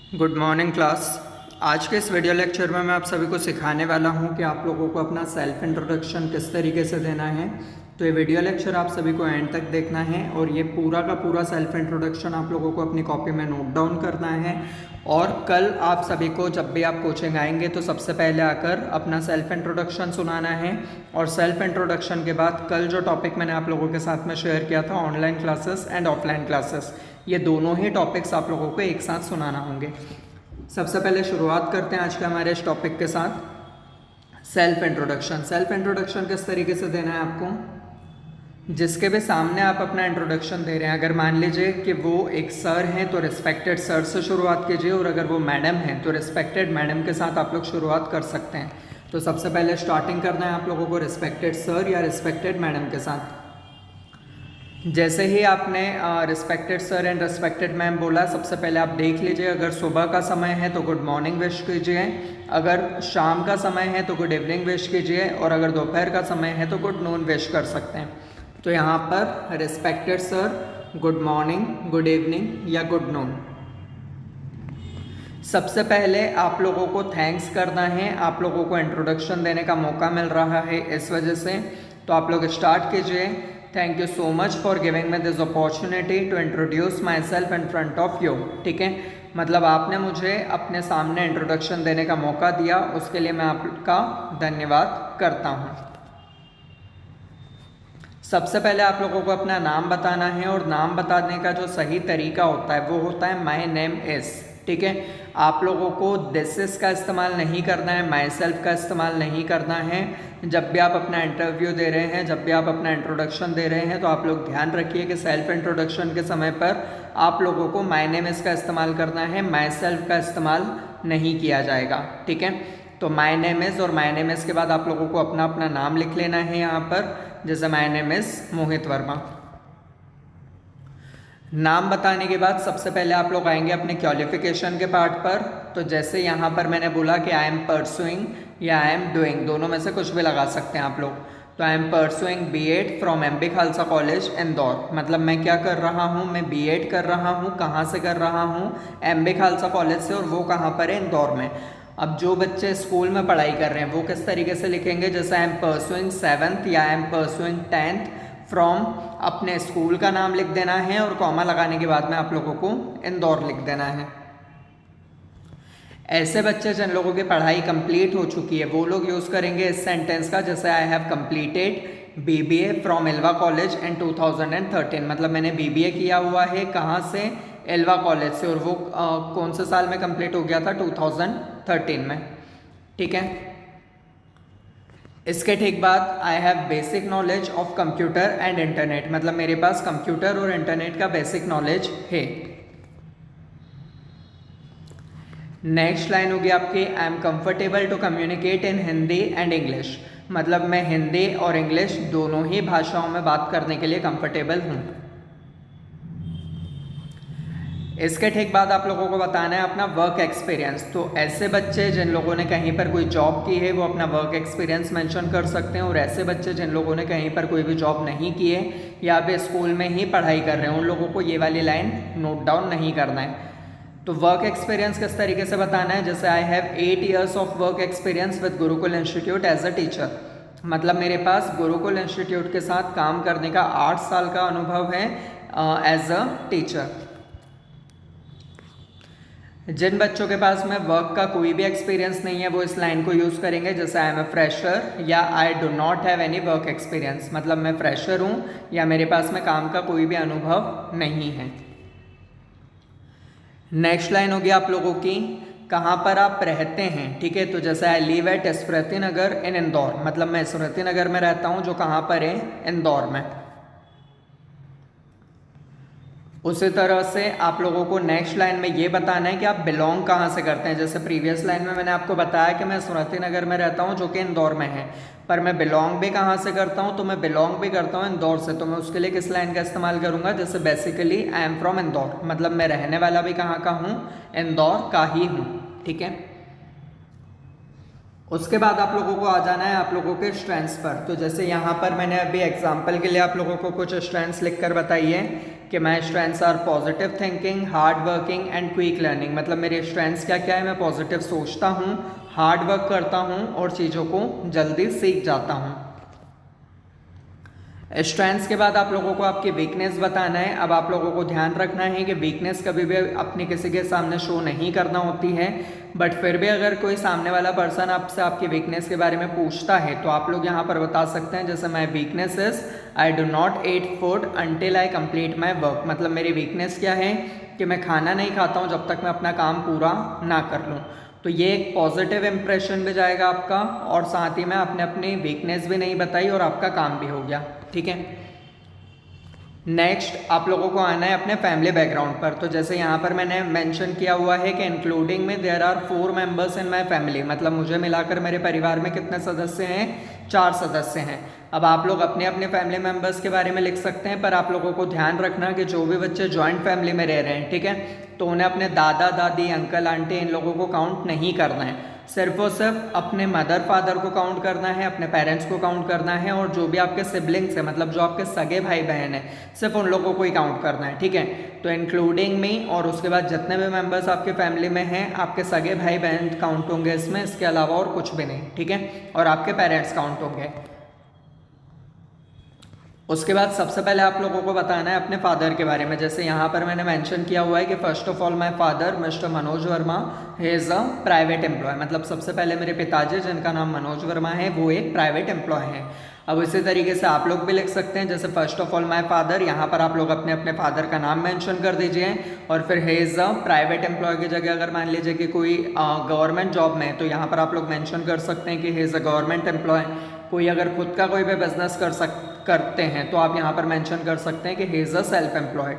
Good morning class. आज के इस वीडियो लेक्चर में मैं आप सभी को सिखाने वाला हूं कि आप लोगों को अपना सेल्फ इंट्रोडक्शन किस तरीके से देना है। तो ये वीडियो लेक्चर आप सभी को एंड तक देखना है और ये पूरा का पूरा सेल्फ इंट्रोडक्शन आप लोगों को अपनी कॉपी में नोट डाउन करना है। और कल आप सभी को जब भी आप कोचिंग आएंगे तो सबसे पहले आकर अपना सेल्फ इंट्रोडक्शन सुनाना है। और सेल्फ इंट्रोडक्शन के बाद कल जो टॉपिक मैंने आप लोगों के साथ में शेयर किया था, online classes and offline classes, ये दोनों ही टॉपिक्स आप लोगों को एक साथ सुनाना होंगे। सबसे पहले शुरुआत करते हैं आज के हमारे इस टॉपिक के साथ, सेल्फ इंट्रोडक्शन। सेल्फ इंट्रोडक्शन किस तरीके से देना है आपको, जिसके भी सामने आप अपना इंट्रोडक्शन दे रहे हैं, अगर मान लीजिए कि वो एक सर हैं तो रिस्पेक्टेड सर से शुरुआत कीजिए, और अगर वो मैडम हैं तो रिस्पेक्टेड मैडम के साथ आप लोग शुरुआत कर सकते हैं। तो सबसे पहले स्टार्टिंग करना है आप लोगों को रिस्पेक्टेड सर या रिस्पेक्टेड मैडम के साथ। जैसे ही आपने respected sir and respected ma'am बोला, सबसे पहले आप देख लीजिए, अगर सुबह का समय है तो गुड मॉर्निंग विश कीजिए, अगर शाम का समय है तो गुड इवनिंग विश कीजिए, और अगर दोपहर का समय है तो गुड नून विश कर सकते हैं। तो यहाँ पर respected sir, good morning, good evening या गुड नून। सबसे पहले आप लोगों को थैंक्स करना है, आप लोगों को इंट्रोडक्शन देने का मौका मिल रहा है इस वजह से। तो आप लोग स्टार्ट कीजिए। Thank you so much for giving me this opportunity to introduce myself in front of you. ठीक है, मतलब आपने मुझे अपने सामने इंट्रोडक्शन देने का मौका दिया, उसके लिए मैं आपका धन्यवाद करता हूँ। सबसे पहले आप लोगों को अपना नाम बताना है, और नाम बताने का जो सही तरीका होता है वो होता है माई नेम इज़। ठीक है, आप लोगों को दिस इज का इस्तेमाल नहीं करना है, माई सेल्फ का इस्तेमाल नहीं करना है। जब भी आप अपना इंटरव्यू दे रहे हैं, जब भी आप अपना इंट्रोडक्शन दे रहे हैं, तो आप लोग ध्यान रखिए कि सेल्फ इंट्रोडक्शन के समय पर आप लोगों को माई नेम इज़ का इस्तेमाल करना है, माई सेल्फ का इस्तेमाल नहीं किया जाएगा। ठीक है, तो माई नेम इज़ और माई नेम इज़ के बाद आप लोगों को अपना अपना नाम लिख लेना है यहाँ पर। जैसे माई नेम इज़ मोहित वर्मा। नाम बताने के बाद सबसे पहले आप लोग आएंगे अपने क्वालिफिकेशन के पार्ट पर। तो जैसे यहाँ पर मैंने बोला कि आई एम परसुइंग या आई एम डूइंग, दोनों में से कुछ भी लगा सकते हैं आप लोग। तो I am pursuing B.Ed from MB Khalsa college Indore, मतलब मैं क्या कर रहा हूँ, मैं B.Ed कर रहा हूँ। कहाँ से कर रहा हूँ, MB खालसा कॉलेज से, और वो कहाँ पर है, इंदौर में। अब जो बच्चे स्कूल में पढ़ाई कर रहे हैं वो किस तरीके से लिखेंगे, जैसे आई एम परसुइंग 7th या I am pursuing 10th from अपने स्कूल का नाम लिख देना है, और कॉमा लगाने के बाद में आप लोगों को इंदौर लिख देना है। ऐसे बच्चे जिन लोगों की पढ़ाई कंप्लीट हो चुकी है वो लोग यूज़ करेंगे इस सेंटेंस का, जैसे I have completed BBA from Alva college in 2013, मतलब मैंने BBA किया हुआ है, कहाँ से, एल्वा कॉलेज से, और वो कौन से साल में कंप्लीट हो गया था, 2013 में। ठीक है, इसके ठीक बाद I have basic knowledge of computer and internet, मतलब मेरे पास कंप्यूटर और इंटरनेट का बेसिक नॉलेज है। नेक्स्ट लाइन होगी आपकी, I am comfortable to communicate in Hindi and English, मतलब मैं हिंदी और इंग्लिश दोनों ही भाषाओं में बात करने के लिए कंफर्टेबल हूँ। इसके ठीक बाद आप लोगों को बताना है अपना वर्क एक्सपीरियंस। तो ऐसे बच्चे जिन लोगों ने कहीं पर कोई जॉब की है वो अपना वर्क एक्सपीरियंस मेंशन कर सकते हैं, और ऐसे बच्चे जिन लोगों ने कहीं पर कोई भी जॉब नहीं की है या अभी स्कूल में ही पढ़ाई कर रहे हैं, उन लोगों को ये वाली लाइन नोट डाउन नहीं करना है। तो वर्क एक्सपीरियंस किस तरीके से बताना है, जैसे I have 8 years of work experience with Gurukul institute as a teacher, मतलब मेरे पास गुरुकुल इंस्टीट्यूट के साथ काम करने का 8 साल का अनुभव है एज अ टीचर। जिन बच्चों के पास में वर्क का कोई भी एक्सपीरियंस नहीं है वो इस लाइन को यूज़ करेंगे, जैसे आई एम अ फ्रेशर या I do not have any work experience, मतलब मैं फ्रेशर हूँ या मेरे पास में काम का कोई भी अनुभव नहीं है। नेक्स्ट लाइन होगी आप लोगों की, कहाँ पर आप रहते हैं। ठीक है, तो जैसे I live at Smriti Nagar इन इंदौर, मतलब मैं स्मृति नगर में रहता हूँ, जो कहाँ पर है, इंदौर में। उसी तरह से आप लोगों को नेक्स्ट लाइन में ये बताना है कि आप बिलोंग कहाँ से करते हैं। जैसे प्रीवियस लाइन में मैंने आपको बताया कि मैं स्मृति नगर में रहता हूँ जो कि इंदौर में है, पर मैं बिलोंग भी कहाँ से करता हूँ, तो मैं बिलोंग भी करता हूँ इंदौर से। तो मैं उसके लिए किस लाइन का इस्तेमाल करूँगा, जैसे basically I am from Indore, मतलब मैं रहने वाला भी कहाँ का हूँ, इंदौर का ही हूँ। ठीक है, उसके बाद आप लोगों को आ जाना है आप लोगों के स्ट्रेंथ्स पर। तो जैसे यहाँ पर मैंने अभी एग्जांपल के लिए आप लोगों को कुछ स्ट्रेंथ्स लिख कर बताई है, कि my strengths are positive thinking, hard working and quick learning. मतलब मेरे स्ट्रेंथ्स क्या क्या है, मैं पॉजिटिव सोचता हूँ, हार्ड वर्क करता हूँ और चीज़ों को जल्दी सीख जाता हूँ। स्ट्रेंथ्स के बाद आप लोगों को आपकी वीकनेस बताना है। अब आप लोगों को ध्यान रखना है कि वीकनेस कभी भी अपनी किसी के सामने शो नहीं करना होती है, बट फिर भी अगर कोई सामने वाला पर्सन आपसे आपकी वीकनेस के बारे में पूछता है तो आप लोग यहाँ पर बता सकते हैं, जैसे my weakness is I do not eat food until I complete my work. मतलब मेरी वीकनेस क्या है कि मैं खाना नहीं खाता हूँ जब तक मैं अपना काम पूरा ना कर लूँ। तो ये एक पॉजिटिव इम्प्रेशन भी जाएगा आपका, और साथ ही में आपने अपनी वीकनेस भी नहीं बताई और आपका काम भी हो गया। ठीक है, नेक्स्ट आप लोगों को आना है अपने फैमिली बैकग्राउंड पर। तो जैसे यहाँ पर मैंने मेंशन किया हुआ है कि इंक्लूडिंग में there are 4 members in my family. मतलब मुझे मिलाकर मेरे परिवार में कितने सदस्य हैं, 4 सदस्य हैं। अब आप लोग अपने अपने फैमिली मेंबर्स के बारे में लिख सकते हैं, पर आप लोगों को ध्यान रखना कि जो भी बच्चे जॉइंट फैमिली में रह रहे हैं, ठीक है, तो उन्हें अपने दादा दादी, अंकल आंटी इन लोगों को काउंट नहीं करना है। सिर्फ और सिर्फ अपने मदर फादर को काउंट करना है, अपने पेरेंट्स को काउंट करना है, और जो भी आपके सिबलिंग्स हैं, मतलब जो आपके सगे भाई बहन हैं, सिर्फ उन लोगों को ही काउंट करना है। ठीक है, तो इंक्लूडिंग में, और उसके बाद जितने भी मेंबर्स आपके फैमिली में हैं, आपके सगे भाई बहन काउंट होंगे इसमें, इसके अलावा और कुछ भी नहीं। ठीक है, और आपके पेरेंट्स काउंट होंगे। उसके बाद सबसे पहले आप लोगों को बताना है अपने फादर के बारे में। जैसे यहाँ पर मैंने मेंशन किया हुआ है कि first of all my father mister Manoj Verma, he is a private employ. मतलब सबसे पहले मेरे पिताजी, जिनका नाम मनोज वर्मा है, वो एक प्राइवेट एम्प्लॉय हैं। अब इसी तरीके से आप लोग भी लिख सकते हैं, जैसे first of all my father, यहाँ पर आप लोग अपने अपने फादर का नाम मेंशन कर दीजिए, और फिर he is a private employ की जगह अगर मान लीजिए कि कोई गवर्नमेंट जॉब में है तो यहाँ पर आप लोग मेंशन कर सकते हैं कि he is a government employ. कोई अगर खुद का कोई भी बिजनेस करते हैं तो आप यहाँ पर मेंशन कर सकते हैं कि he is a self employed.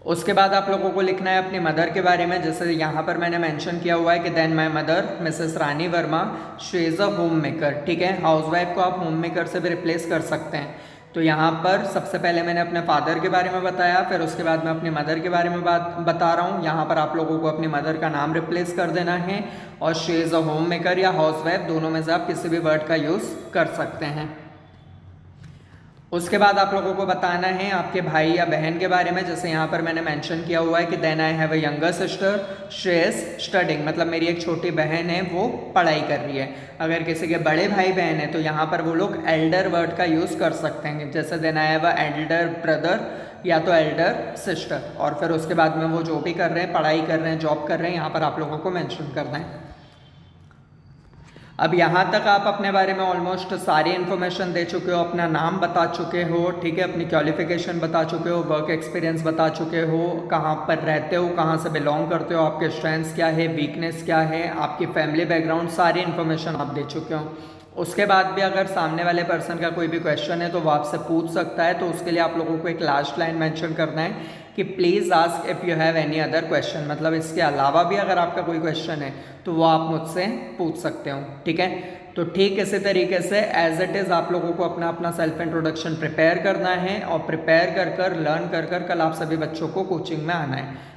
उसके बाद आप लोगों को लिखना है अपनी मदर के बारे में। जैसे यहाँ पर मैंने मेंशन किया हुआ है कि then my mother missus Rani Verma, she is a home maker. ठीक है, हाउसवाइफ को आप होम मेकर से भी रिप्लेस कर सकते हैं। तो यहाँ पर सबसे पहले मैंने अपने फादर के बारे में बताया, फिर उसके बाद मैं अपनी मदर के बारे में बता रहा हूँ। यहाँ पर आप लोगों को अपनी मदर का नाम रिप्लेस कर देना है, और she is a home maker या हाउसवाइफ, दोनों में से आप किसी भी वर्ड का यूज़ कर सकते हैं। उसके बाद आप लोगों को बताना है आपके भाई या बहन के बारे में। जैसे यहाँ पर मैंने मेंशन किया हुआ है कि then I have a younger sister, she is studying. मतलब मेरी एक छोटी बहन है, वो पढ़ाई कर रही है। अगर किसी के बड़े भाई बहन है तो यहाँ पर वो लोग एल्डर वर्ड का यूज़ कर सकते हैं, जैसे then I have a elder brother या तो एल्डर सिस्टर। और फिर उसके बाद में वो जो भी कर रहे हैं, पढ़ाई कर रहे हैं, जॉब कर रहे हैं, यहाँ पर आप लोगों को मेंशन करना है। अब यहाँ तक आप अपने बारे में ऑलमोस्ट सारी इन्फॉर्मेशन दे चुके हो, अपना नाम बता चुके हो, ठीक है, अपनी क्वालिफिकेशन बता चुके हो, वर्क एक्सपीरियंस बता चुके हो, कहाँ पर रहते हो, कहाँ से बिलोंग करते हो, आपके स्ट्रेंथ्स क्या है, वीकनेस क्या है, आपकी फैमिली बैकग्राउंड, सारी इन्फॉर्मेशन आप दे चुके हो। उसके बाद भी अगर सामने वाले पर्सन का कोई भी क्वेश्चन है तो वो आपसे पूछ सकता है। तो उसके लिए आप लोगों को एक लास्ट लाइन मेंशन करना है कि please ask if you have any other question. मतलब इसके अलावा भी अगर आपका कोई क्वेश्चन है तो वो आप मुझसे पूछ सकते हो। ठीक है, तो ठीक इसी तरीके से एज इट इज़ आप लोगों को अपना अपना सेल्फ इंट्रोडक्शन प्रिपेयर करना है, और प्रिपेयर कर कर लर्न कर कर कल आप सभी बच्चों को कोचिंग में आना है।